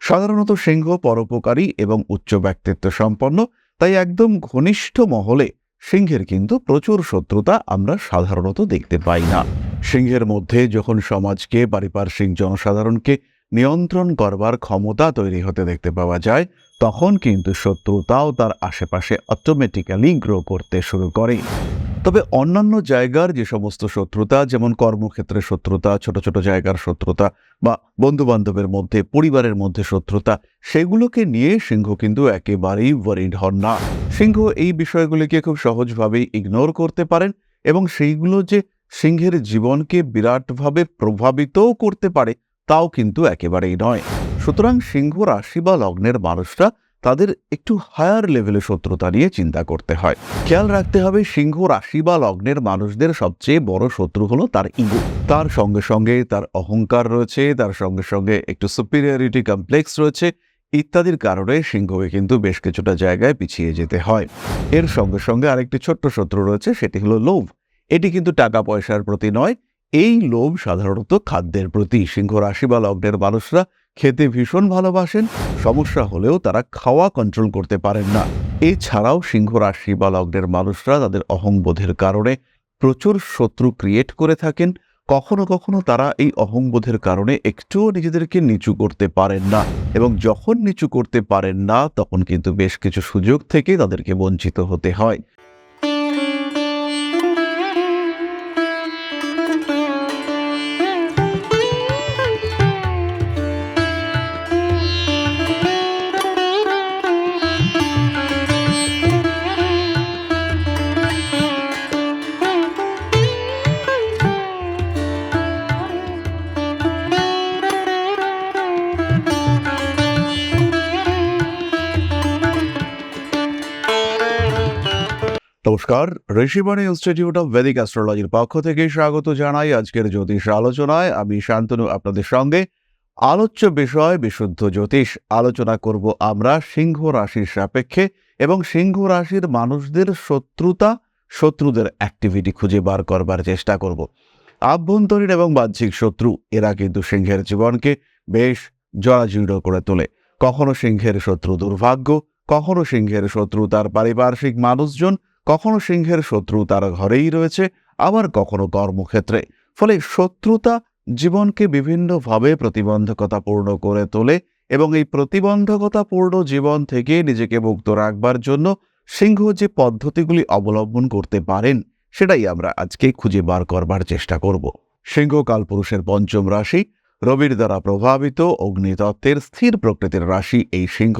সাধারণত সিংহ পরোপকারী এবং উচ্চ ব্যক্তিত্ব সম্পন্ন, তাই একদম ঘনিষ্ঠ মহলে সিংহের কিন্তু প্রচুর শত্রুতা আমরা সাধারণত দেখতে পাই না। সিংহের মধ্যে যখন সমাজকে, পারিপার্শ্বিক জনসাধারণকে নিয়ন্ত্রণ করবার ক্ষমতা তৈরি হতে দেখতে পাওয়া যায়, তখন কিন্তু শত্রুতাও তার আশেপাশে অটোমেটিক্যালি গ্রো করতে শুরু করে। তবে অন্যান্য জায়গার যে সমস্ত শত্রুতা, যেমন কর্মক্ষেত্রে শত্রুতা, ছোট ছোট জায়গার শত্রুতা বা বন্ধু বান্ধবের মধ্যে, পরিবারের মধ্যে শত্রুতা, সেগুলোকে নিয়ে সিংহ কিন্তু একেবারেই ওয়ারিড হন না। সিংহ এই বিষয়গুলিকে খুব সহজভাবেই ইগনোর করতে পারেন এবং সেইগুলো যে সিংহের জীবনকে বিরাটভাবে প্রভাবিতও করতে পারে তাও কিন্তু একেবারেই নয়। সুতরাং সিংহ রাশি বা লগ্নের মানুষরা তাদের একটু হায়ার লেভেলে শত্রুতা নিয়ে চিন্তা করতে হয়। খেয়াল রাখতে হবে, সিংহ রাশি বা লগ্নের মানুষদের সবচেয়ে বড় শত্রু হলো তার ইগো। তার সঙ্গে সঙ্গে তার অহংকার রয়েছে, তার সঙ্গে সঙ্গে একটু সুপিরিয়রিটি কমপ্লেক্স রয়েছে, ইত্যাদির কারণে সিংহকে কিন্তু বেশ কিছুটা জায়গায় পিছিয়ে যেতে হয়। এর সঙ্গে সঙ্গে আরেকটি ছোট্ট শত্রু রয়েছে, সেটি হলো লোভ। এটি কিন্তু টাকা পয়সার প্রতি নয়, এই লোভ সাধারণত খাদ্যের প্রতি। সিংহ রাশি বা লগ্নের মানুষরা খেতে ভীষণ ভালোবাসেন, সমস্যা হলেও তারা খাওয়া কন্ট্রোল করতে পারেন না। এছাড়াও সিংহ রাশি বা লগ্নের মানুষরা তাদের অহংবোধের কারণে প্রচুর শত্রু ক্রিয়েট করে থাকেন। কখনো কখনো তারা এই অহংবোধের কারণে একটুও নিজেদেরকে নিচু করতে পারেন না, এবং যখন নিচু করতে পারেন না তখন কিন্তু বেশ কিছু সুযোগ থেকে তাদেরকে বঞ্চিত হতে হয়। নমস্কার, ঋষিবাণী ইনস্টিটিউট অফ ভেদিক অ্যাস্ট্রোলজির পক্ষ থেকে স্বাগত জানাই আজকের জ্যোতিষ আলোচনায়। আমি শান্তনু আপনাদের সঙ্গে। আলোচ্য বিষয় বিশুদ্ধ জ্যোতিষ। আলোচনা করব আমরা সিংহ রাশির সাপেক্ষে এবং সিংহ রাশির মানুষদের শত্রুদের অ্যাক্টিভিটি খুঁজে বার করবার চেষ্টা করব। আভ্যন্তরীণ এবং বাহ্যিক শত্রু, এরা কিন্তু সিংহের জীবনকে বেশ জরাজীর্ণ করে তোলে। কখনো সিংহের শত্রু দুর্ভাগ্য, কখনো সিংহের শত্রু তার পারিপার্শ্বিক মানুষজন, কখনো সিংহের শত্রু তার ঘরেই রয়েছে, আবার কখনো কর্মক্ষেত্রে। ফলে শত্রুতা জীবনকে বিভিন্নভাবে প্রতিবন্ধকতাপূর্ণ করে তোলে এবং এই প্রতিবন্ধকতাপূর্ণ জীবন থেকে নিজেকে মুক্ত রাখবার জন্য সিংহ যে পদ্ধতিগুলি অবলম্বন করতে পারেন সেটাই আমরা আজকে খুঁজে বার করবার চেষ্টা করব। সিংহ কালপুরুষের পঞ্চম রাশি, রবির দ্বারা প্রভাবিত, অগ্নিতত্ত্বের স্থির প্রকৃতির রাশি এই সিংহ।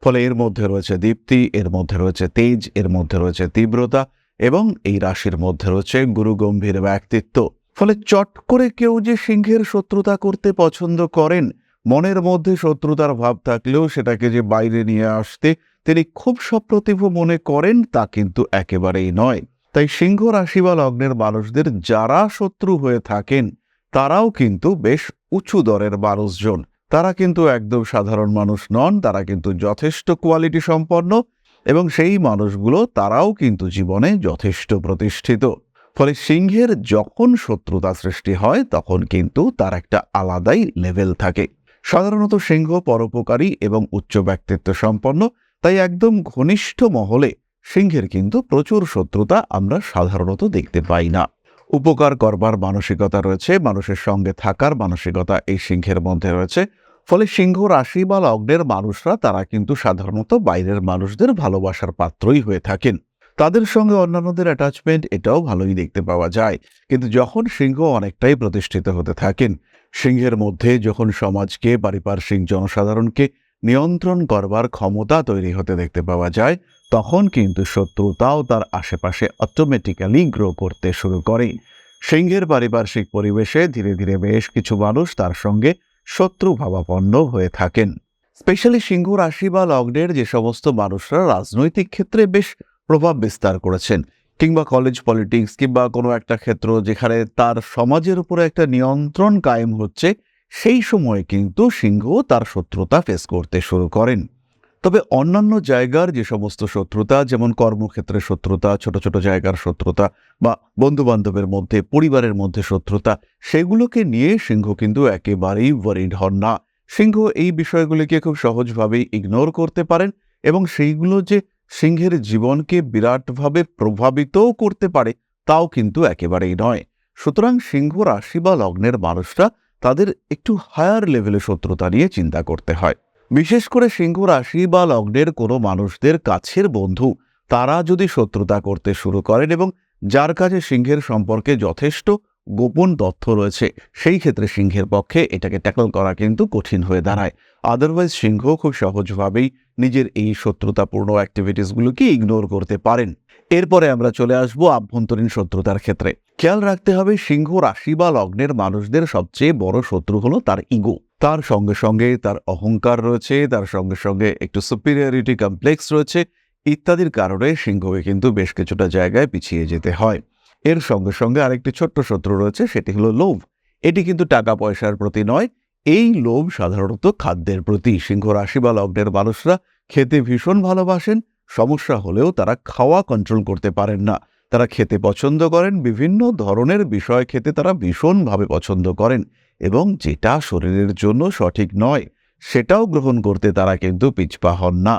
ফলে এর মধ্যে রয়েছে দীপ্তি, এর মধ্যে রয়েছে তেজ, এর মধ্যে রয়েছে তীব্রতা এবং এই রাশির মধ্যে রয়েছে গুরুগম্ভীর ব্যক্তিত্ব। ফলে চট করে কেউ যে সিংহের শত্রুতা করতে পছন্দ করেন, মনের মধ্যে শত্রুতার ভাব থাকলেও সেটাকে যে বাইরে নিয়ে আসতে তিনি খুব সপ্রতিভ মনে করেন, তা কিন্তু একেবারেই নয়। তাই সিংহ রাশি বা লগ্নের মানুষদের যারা শত্রু হয়ে থাকেন তারাও কিন্তু বেশ উঁচু দরের মানুষজন। তারা কিন্তু একদম সাধারণ মানুষ নন, তারা কিন্তু যথেষ্ট কোয়ালিটি সম্পন্ন এবং সেই মানুষগুলো তারাও কিন্তু জীবনে যথেষ্ট প্রতিষ্ঠিত। ফলে সিংহের যখন শত্রুতা সৃষ্টি হয় তখন কিন্তু তার একটা আলাদাই লেভেল থাকে। সাধারণত সিংহ পরোপকারী এবং উচ্চ ব্যক্তিত্ব সম্পন্ন, তাই একদম ঘনিষ্ঠ মহলে সিংহের কিন্তু প্রচুর শত্রুতা আমরা সাধারণত দেখতে পাই না। উপকার করবার মানসিকতা রয়েছে, মানুষের সঙ্গে থাকার মানসিকতা এই সিংহের মধ্যে রয়েছে। ফলে সিংহ রাশি বা লগ্নের মানুষরা তারা কিন্তু সাধারণত বাইরের মানুষদের ভালোবাসার পাত্রই হয়ে থাকেন। তাদের সঙ্গে অন্যান্যদের অ্যাটাচমেন্ট এটাও ভালোই দেখতে পাওয়া যায়। কিন্তু যখন সিংহ অনেকটাই প্রতিষ্ঠিত হতে থাকেন, সিংহের মধ্যে যখন সমাজকে, পারিপার্শ্বিক জনসাধারণকে নিয়ন্ত্রণ করবার ক্ষমতা তৈরি হতে দেখতে পাওয়া যায়, তখন কিন্তু শত্রুতাও তার আশেপাশে অটোমেটিক্যালি গ্রো করতে শুরু করে। সিংহের পারিপার্শ্বিক পরিবেশে ধীরে ধীরে বেশ কিছু মানুষ তার সঙ্গে শত্রু ভাবাপন্ন হয়ে থাকেন। স্পেশালি সিংহ রাশি বা লগ্নের যে সমস্ত মানুষরা রাজনৈতিক ক্ষেত্রে বেশ প্রভাব বিস্তার করেছেন, কিংবা কলেজ পলিটিক্স কিংবা কোনো একটা ক্ষেত্র যেখানে তার সমাজের উপরে একটা নিয়ন্ত্রণ কায়েম হচ্ছে, সেই সময়ে কিন্তু সিংহ তার শত্রুতা ফেস করতে শুরু করেন। তবে অন্যান্য জায়গার যে সমস্ত শত্রুতা, যেমন কর্মক্ষেত্রে শত্রুতা, ছোট ছোট জায়গার শত্রুতা বা বন্ধু বান্ধবের মধ্যে, পরিবারের মধ্যে শত্রুতা, সেগুলোকে নিয়ে সিংহ কিন্তু একেবারেই ওয়ারিড হন না। সিংহ এই বিষয়গুলিকে খুব সহজভাবেই ইগনোর করতে পারেন এবং সেইগুলো যে সিংহের জীবনকে বিরাটভাবে প্রভাবিতও করতে পারে তাও কিন্তু একেবারেই নয়। সুতরাং সিংহ রাশি বা লগ্নের মানুষরা তাদের একটু হায়ার লেভেলে শত্রুতা নিয়ে চিন্তা করতে হয়। বিশেষ করে সিংহ রাশি বা লগ্নের কোনো মানুষদের কাছের বন্ধু তারা যদি শত্রুতা করতে শুরু করেন এবং যার কাছে সিংহের সম্পর্কে যথেষ্ট গোপন তথ্য রয়েছে, সেই ক্ষেত্রে সিংহের পক্ষে এটাকে ট্যাকল করা কিন্তু কঠিন হয়ে দাঁড়ায়। আদারওয়াইজ সিংহ খুব সহজভাবেই নিজের এই শত্রুতাপূর্ণ অ্যাক্টিভিটিসগুলোকে ইগনোর করতে পারেন। এরপরে আমরা চলে আসব আভ্যন্তরীণ শত্রুতার ক্ষেত্রে। খেয়াল রাখতে হবে সিংহ রাশি বা লগ্নের মানুষদের সবচেয়ে বড় শত্রু হলো তার ইগো। তার সঙ্গে সঙ্গে তার অহংকার রয়েছে, তার সঙ্গে সঙ্গে একটু সুপিরিয়রিটি কমপ্লেক্স রয়েছে, ইত্যাদির কারণে সিংহকে কিন্তু বেশ কিছুটা জায়গায় পিছিয়ে যেতে হয়। এর সঙ্গে সঙ্গে আরেকটি ছোট্ট শত্রু রয়েছে, সেটি হলো লোভ। এটি কিন্তু টাকা পয়সার প্রতি নয়, এই লোভ সাধারণত খাদ্যের প্রতি। সিংহ রাশি বা লগ্নের মানুষরা খেতে ভীষণ ভালোবাসেন, সমস্যা হলেও তারা খাওয়া কন্ট্রোল করতে পারেন না। তারা খেতে পছন্দ করেন, বিভিন্ন ধরনের বিষয় খেতে তারা ভীষণভাবে পছন্দ করেন এবং যেটা শরীরের জন্য সঠিক নয় সেটাও গ্রহণ করতে তারা কিন্তু পিছপা হন না।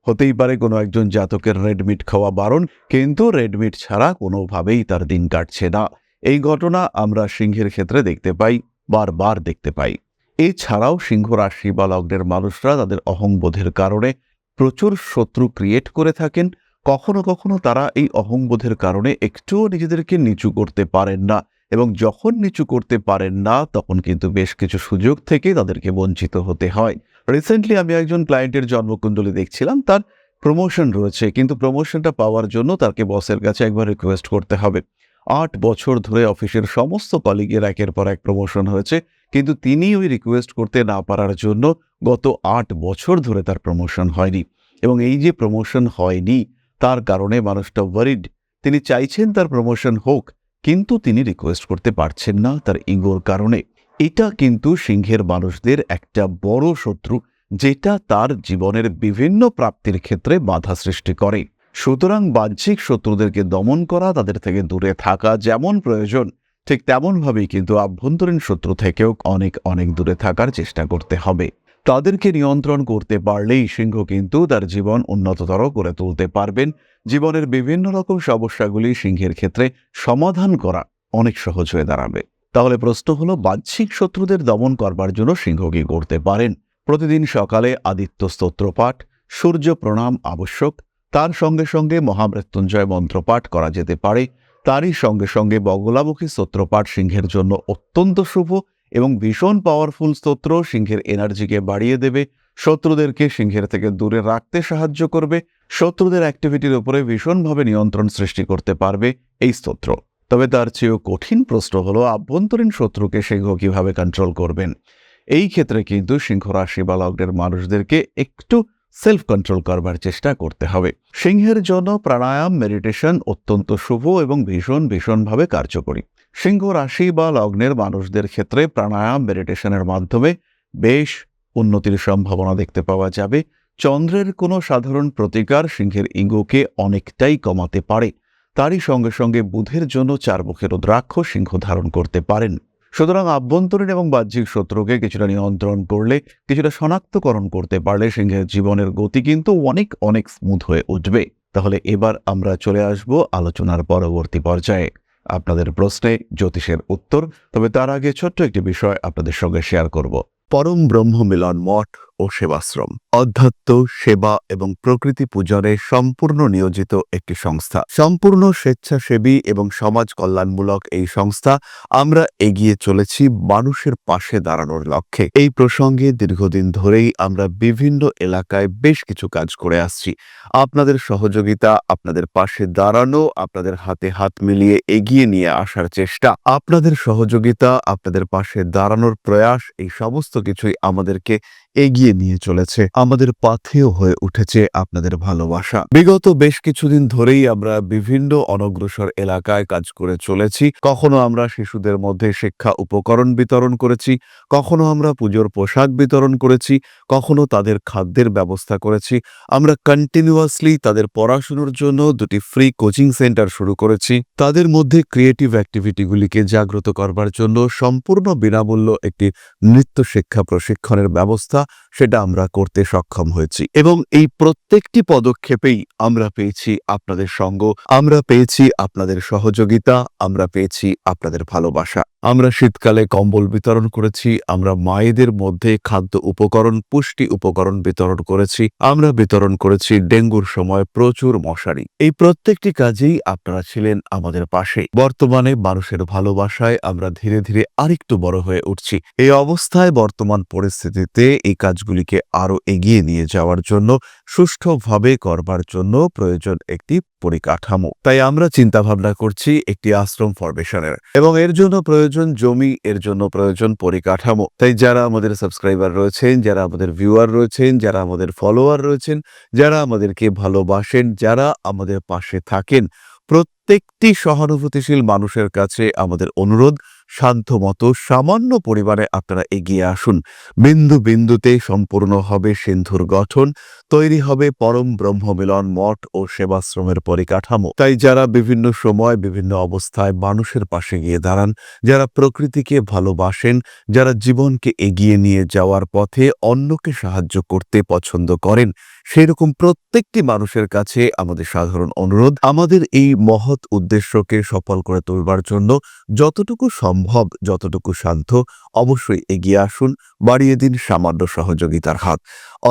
হতেই পারে কোনো একজন জাতকের রেডমিট খাওয়া বারণ, কিন্তু রেডমিট ছাড়া কোনোভাবেই তার দিন কাটছে না। এই ঘটনা আমরা সিংহের ক্ষেত্রে দেখতে পাই, বারবার দেখতে পাই। এছাড়াও সিংহ রাশি বা লগ্নের মানুষরা তাদের অহংবোধের কারণে প্রচুর শত্রু ক্রিয়েট করে থাকেন। কখনো কখনো তারা এই অহংবোধের কারণে একটুও নিজেদেরকে নিচু করতে পারেন না এবং যখন নিচু করতে পারেন না তখন কিন্তু বেশ কিছু সুযোগ থেকে তাদেরকে বঞ্চিত হতে হয়। রিসেন্টলি আমি একজন ক্লায়েন্টের জন্মকুণ্ডলী দেখছিলাম, তার প্রমোশন রয়েছে, কিন্তু প্রমোশনটা পাওয়ার জন্য তাকে বসের কাছে একবার রিকোয়েস্ট করতে হবে। 8 বছর ধরে অফিসের সমস্ত কলিগের একের পর এক প্রমোশন হয়েছে, কিন্তু তিনি ওই রিকোয়েস্ট করতে না পারার জন্য গত 8 বছর ধরে তার প্রমোশন হয়নি। এবং এই যে প্রমোশন হয়নি তার কারণে মানুষটা ওয়ারিড। তিনি চাইছেন তার প্রমোশন হোক, কিন্তু তিনি রিকোয়েস্ট করতে পারছেন না তার ইগোর কারণে। এটা কিন্তু সিংহের মানুষদের একটা বড় শত্রু, যেটা তার জীবনের বিভিন্ন প্রাপ্তির ক্ষেত্রে বাধা সৃষ্টি করে। সুতরাং বাহ্যিক শত্রুদেরকে দমন করা, তাদের থেকে দূরে থাকা যেমন প্রয়োজন, ঠিক তেমনভাবেই কিন্তু আভ্যন্তরীণ শত্রু থেকেও অনেক অনেক দূরে থাকার চেষ্টা করতে হবে। তাদেরকে নিয়ন্ত্রণ করতে পারলেই সিংহ কিন্তু তার জীবন উন্নততর করে তুলতে পারবেন। জীবনের বিভিন্ন রকম সমস্যাগুলি সিংহের ক্ষেত্রে সমাধান করা অনেক সহজ হয়ে দাঁড়াবে। তাহলে প্রশ্ন হলো, বাহ্যিক শত্রুদের দমন করবার জন্য সিংহ কি করতে পারেন? প্রতিদিন সকালে আদিত্য স্তোত্র পাঠ, সূর্য প্রণাম আবশ্যক। তার সঙ্গে সঙ্গে মহামৃত্যুঞ্জয় মন্ত্র পাঠ করা যেতে পারে। তারই সঙ্গে সঙ্গে বগলামুখী স্তোত্রপাঠ সিংহের জন্য অত্যন্ত শুভ এবং ভীষণ পাওয়ারফুল স্তোত্র, সিংহের এনার্জিকে বাড়িয়ে দেবে, শত্রুদেরকে সিংহের থেকে দূরে রাখতে সাহায্য করবে, শত্রুদের অ্যাক্টিভিটির উপরে ভীষণভাবে নিয়ন্ত্রণ সৃষ্টি করতে পারবে এই স্তোত্র। তবে তার চেয়েও কঠিন প্রশ্ন হলো, আভ্যন্তরীণ শত্রুকে সিংহ কিভাবে কন্ট্রোল করবেন? এই ক্ষেত্রে কিন্তু সিংহ রাশি বা লগ্নের মানুষদেরকে একটু সেলফ কন্ট্রোল করবার চেষ্টা করতে হবে। সিংহের জন্য প্রাণায়াম, মেডিটেশন অত্যন্ত শুভ এবং ভীষণভাবে কার্যকরী। সিংহ রাশি বা লগ্নের মানুষদের ক্ষেত্রে প্রাণায়াম, মেডিটেশনের মাধ্যমে বেশ উন্নতির সম্ভাবনা দেখতে পাওয়া যাবে। চন্দ্রের কোনো সাধারণ প্রতিকার সিংহের ইগোকে অনেকটাই কমাতে পারে। তারই সঙ্গে সঙ্গে বুধের জন্য 4 মুখের রুদ্রাক্ষ সিংহ ধারণ করতে পারেন। সুতরাং আভ্যন্তরীণ এবং বাহ্যিক শত্রুকে কিছুটা নিয়ন্ত্রণ করলে, কিছুটা শনাক্তকরণ করতে পারলে সিংহের জীবনের গতি কিন্তু অনেক অনেক স্মুথ হয়ে উঠবে। তাহলে এবার আমরা চলে আসব আলোচনার পরবর্তী পর্যায়ে, আপনাদের প্রশ্নে জ্যোতিষের উত্তর। তবে তার আগে ছোট্ট একটি বিষয় আপনাদের সঙ্গে শেয়ার করব। পরম ব্রহ্ম মিলন মঠ ও সেবাশ্রম অধ্যাত্ম, সেবা এবং প্রকৃতি পূজনে সম্পূর্ণ নিয়োজিত একটি সংস্থা। সম্পূর্ণ স্বেচ্ছাসেবী এবং সমাজ কল্যাণমূলক এই সংস্থা আমরা এগিয়ে চলেছি মানুষের পাশে দাঁড়ানোর লক্ষ্যে। এই প্রসঙ্গে দীর্ঘদিন ধরেই আমরা বিভিন্ন এলাকায় বেশ কিছু কাজ করে আসছি। আপনাদের সহযোগিতা, আপনাদের পাশে দাঁড়ানো, আপনাদের হাতে হাত মিলিয়ে এগিয়ে নিয়ে আসার চেষ্টা, আপনাদের সহযোগিতা, আপনাদের পাশে দাঁড়ানোর প্রয়াস, এই সমস্ত কিছুই আমাদেরকে এগিয়ে নিয়ে চলেছে। আমাদের পাথেয় হয়ে উঠেছে আপনাদের ভালোবাসা। বিগত বেশ কিছুদিন ধরেই আমরা বিভিন্ন অনগ্রসর এলাকায় কাজ করে চলেছি। কখনো আমরা শিশুদের মধ্যে শিক্ষা উপকরণ বিতরণ করেছি, কখনো আমরা পুজোর পোশাক বিতরণ করেছি, কখনো তাদের খাদ্যের ব্যবস্থা করেছি। আমরা কন্টিনিউয়াসলি তাদের পড়াশুনোর জন্য 2টি ফ্রি কোচিং সেন্টার শুরু করেছি। তাদের মধ্যে ক্রিয়েটিভ অ্যাক্টিভিটিগুলিকে জাগ্রত করবার জন্য সম্পূর্ণ বিনামূল্য একটি নৃত্য শিক্ষা প্রশিক্ষণের ব্যবস্থা সেটা আমরা করতে সক্ষম হয়েছি এবং এই প্রত্যেকটি পদক্ষেপেই আমরা পেয়েছি আপনাদের সঙ্গ, আমরা পেয়েছি আপনাদের সহযোগিতা, আমরা পেয়েছি আপনাদের ভালোবাসা। আমরা শীতকালে কম্বল বিতরণ করেছি, আমরা মায়েদের মধ্যে খাদ্য উপকরণ, পুষ্টি উপকরণ বিতরণ করেছি, আমরা বিতরণ করেছি ডেঙ্গুর সময় প্রচুর মশারি। এই প্রত্যেকটি কাজেই আপনারা ছিলেন আমাদের পাশে। বর্তমানে মানুষের ভালোবাসায় আমরা ধীরে ধীরে আরেকটু বড় হয়ে উঠছি। এই অবস্থায় বর্তমান পরিস্থিতিতে এই কাজগুলিকে আরো এগিয়ে নিয়ে যাওয়ার জন্য, সুষ্ঠুভাবে করবার জন্য প্রয়োজন একটি পরিকাঠামো। তাই আমরা চিন্তা ভাবনা করছি একটি আশ্রম ফরমেশনের এবং এর জন্য প্রয়োজন জমি, এর জন্য প্রয়োজন পরিকাঠামো। তাই যারা আমাদের সাবস্ক্রাইবার রয়েছেন, যারা আমাদের ভিউয়ার রয়েছেন, যারা আমাদের ফলোয়ার রয়েছেন, যারা আমাদেরকে ভালোবাসেন, যারা আমাদের পাশে থাকেন, প্রত্যেকটি সহানুভূতিশীল মানুষের কাছে আমাদের অনুরোধ, সাধ্যমতো সামান্য পরিমাণে আপনারা এগিয়ে আসুন। বিন্দু বিন্দুতে সম্পূর্ণ হবে সিন্ধুর গঠন, তৈরি হবে পরম ব্রহ্মমিলন মঠ ও সেবাশ্রমের পরিকাঠামো। তাই যারা বিভিন্ন সময় বিভিন্ন অবস্থায় মানুষের পাশে গিয়ে দাঁড়ান, যারা প্রকৃতিকে ভালোবাসেন, যারা জীবনকে এগিয়ে নিয়ে যাওয়ার পথে অন্যকে সাহায্য করতে পছন্দ করেন, সেরকম প্রত্যেকটি মানুষের কাছে আমাদের সাধারণ অনুরোধ, আমাদের এই মহৎ উদ্দেশ্যকে সফল করে তুলবার জন্য যতটুকু সম্ভব, যতটুকু সাধ্য অবশ্যই এগিয়ে আসুন, বাড়িয়ে দিন সামান্য সহযোগিতার হাত।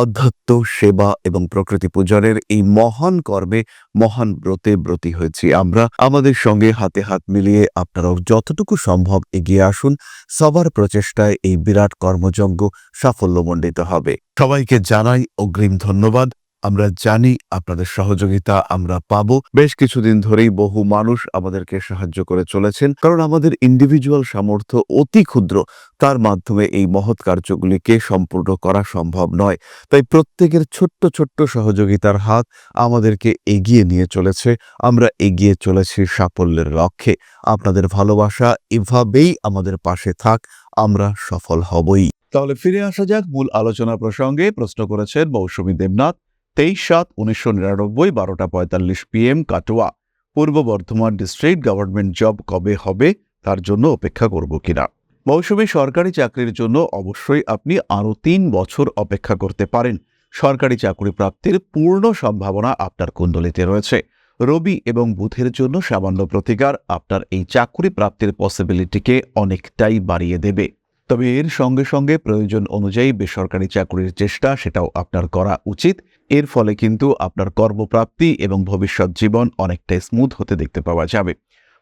অধ্যাত্ম, সেবা এবং প্রকৃতি পূজনের এই মহান কর্মে, মহান ব্রতে ব্রতী হয়েছি আমরা। আমাদের সঙ্গে হাতে হাত মিলিয়ে আপনারাও যতটুকু সম্ভব এগিয়ে আসুন। সবার প্রচেষ্টায় এই বিরাট কর্মযজ্ঞ সাফল্যমণ্ডিত হবে। সবাইকে জানাই অগ্রিম ধন্যবাদ। আমরা জানি আপনাদের সহযোগিতা আমরা পাবো। বেশ কিছুদিন ধরেই বহু মানুষ আমাদেরকে সাহায্য করে চলেছেন, কারণ আমাদের ইন্ডিভিজুয়াল সামর্থ্য অতি ক্ষুদ্র, তার মাধ্যমে এই মহৎ কার্যগুলিকে সম্পূর্ণ করা সম্ভব নয়। তাই প্রত্যেকের ছোট্ট ছোট্ট সহযোগিতার হাত আমাদেরকে এগিয়ে নিয়ে চলেছে। আমরা এগিয়ে চলেছি সাফল্যের লক্ষ্যে। আপনাদের ভালোবাসা এভাবেই আমাদের পাশে থাক, আমরা সফল হবই। তাহলে ফিরে আসা যাক মূল আলোচনা প্রসঙ্গে। প্রশ্ন করেছেন মৌসুমী দেবনাথ, 23/7/1999, 12:45 PM, কাটোয়া, পূর্ব বর্ধমান ডিস্ট্রিক্ট। গভর্নমেন্ট জব কবে হবে, তার জন্য অপেক্ষা করব কিনা? মৌসুমী, সরকারি চাকরির জন্য অবশ্যই আপনি আরও 3 বছর অপেক্ষা করতে পারেন। সরকারি চাকরি প্রাপ্তির পূর্ণ সম্ভাবনা আপনার কুণ্ডলিতে রয়েছে। রবি এবং বুধের জন্য সামান্য প্রতিকার আপনার এই চাকরি প্রাপ্তির পসিবিলিটিকে অনেকটাই বাড়িয়ে দেবে। তবে এর সঙ্গে সঙ্গে প্রয়োজন অনুযায়ী বেসরকারি চাকরির চেষ্টা সেটাও আপনার করা উচিত। এর ফলে কিন্তু আপনার কর্মপ্রাপ্তি এবং ভবিষ্যৎ জীবন অনেকটাই স্মুথ হতে দেখতে পাওয়া যাবে।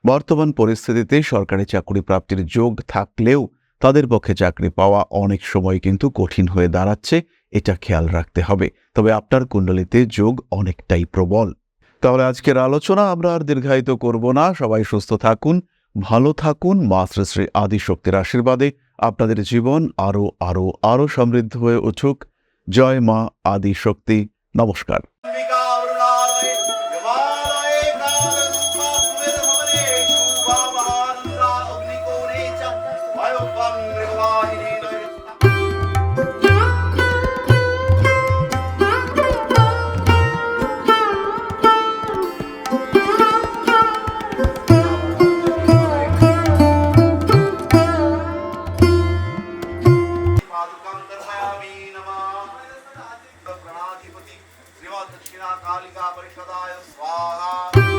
বর্তমান পরিস্থিতিতে সরকারি চাকরি প্রাপ্তির যোগ থাকলেও তাদের পক্ষে চাকরি পাওয়া অনেক সময় কিন্তু কঠিন হয়ে দাঁড়াচ্ছে, এটা খেয়াল রাখতে হবে। তবে আপনার কুণ্ডলিতে যোগ অনেকটাই প্রবল। তাহলে আজকের আলোচনা আমরা আর দীর্ঘায়িত করব না। সবাই সুস্থ থাকুন, ভালো থাকুন। মা শ্রী শ্রী আদিশক্তির আশীর্বাদে আপনাদের জীবন আরো আরো আরো সমৃদ্ধ হয়ে উঠুক। জয় মা আদিশক্তি। নমস্কার। दक्षिणा कालिका परिषदाय स्वाहा।